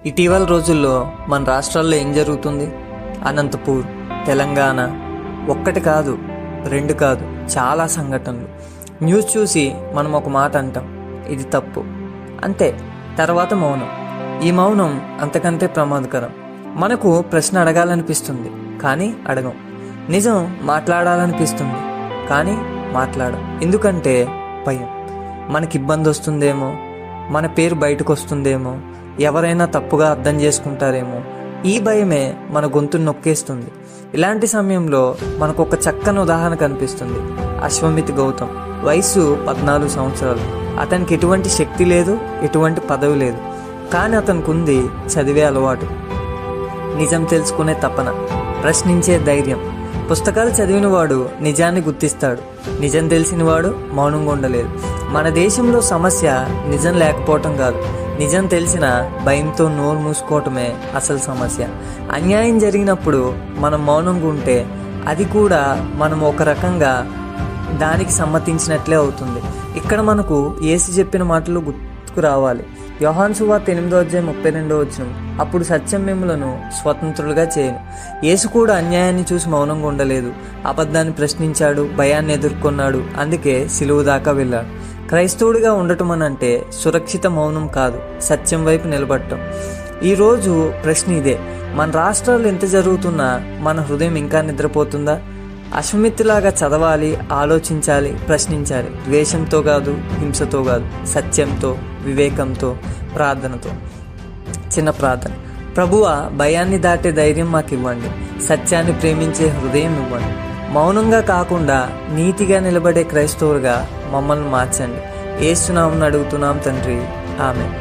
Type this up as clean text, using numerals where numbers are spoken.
ఇటీవల రోజుల్లో మన రాష్ట్రాల్లో ఏం జరుగుతుంది? అనంతపూర్, తెలంగాణ, ఒక్కటి కాదు, రెండు కాదు, చాలా సంఘటనలు. న్యూస్ చూసి మనం ఒక మాట అంటాం, ఇది తప్పు, అంతే. తర్వాత మౌనం. ఈ మౌనం అంతకంటే ప్రమాదకరం. మనకు ప్రశ్న అడగాలనిపిస్తుంది, కానీ అడగం. నిజం మాట్లాడాలనిపిస్తుంది, కానీ మాట్లాడం. ఎందుకంటే భయం. మనకి ఇబ్బంది వస్తుందేమో, మన పేరు బయటకు వస్తుందేమో, ఎవరైనా తప్పుగా అర్థం చేసుకుంటారేమో, ఈ భయమే మన గొంతును నొక్కేస్తుంది. ఇలాంటి సమయంలో మనకు ఒక చక్కని ఉదాహరణ కనిపిస్తుంది. అశ్వమిత్ గౌతమ్ వయసు 14 సంవత్సరాలు. అతనికి ఎటువంటి శక్తి లేదు, ఎటువంటి పదవి లేదు, కానీ అతనికి ఉంది చదివే అలవాటు, నిజం తెలుసుకునే తపన, ప్రశ్నించే ధైర్యం. పుస్తకాలు చదివినవాడు నిజాన్ని గుర్తిస్తాడు, నిజం తెలిసినవాడు మౌనంగా ఉండలేదు. మన దేశంలో సమస్య నిజం లేకపోవటం కాదు, నిజం తెలిసిన భయంతో నోరు మూసుకోవటమే అసలు సమస్య. అన్యాయం జరిగినప్పుడు మనం మౌనంగా ఉంటే అది కూడా మనం ఒక రకంగా దానికి సమ్మతించినట్లే అవుతుంది. ఇక్కడ మనకు యేసు చెప్పిన మాటలు గుర్తుకు రావాలి. యోహాను సువార్త 8:32 అప్పుడు సత్యం మిమ్ములను స్వతంత్రులుగా చేయను. యేసు కూడా అన్యాయాన్ని చూసి మౌనంగా ఉండలేదు, అబద్ధాన్ని ప్రశ్నించాడు, భయాన్ని ఎదుర్కొన్నాడు, అందుకే సిలువ దాకా వెళ్ళాడు. క్రైస్తవుడిగా ఉండటం అనంటే సురక్షిత మౌనం కాదు, సత్యం వైపు నిలబడటం. ఈరోజు ప్రశ్న ఇదే. మన రాష్ట్రాల్లో ఎంత జరుగుతున్నా మన హృదయం ఇంకా నిద్రపోతుందా? అశ్వమిత్తులాగా చదవాలి, ఆలోచించాలి, ప్రశ్నించాలి. ద్వేషంతో కాదు, హింసతో కాదు, సత్యంతో, వివేకంతో, ప్రార్థనతో. చిన్న ప్రార్థన. ప్రభువా, భయాన్ని దాటే ధైర్యం మాకు ఇవ్వండి, సత్యాన్ని ప్రేమించే హృదయం ఇవ్వండి. మౌనంగా కాకుండా నీతిగా నిలబడే క్రైస్తవులుగా మమ్మల్ని మార్చండి. యేసు నామమున అడుగుతున్నాం తండ్రి, ఆమేన్.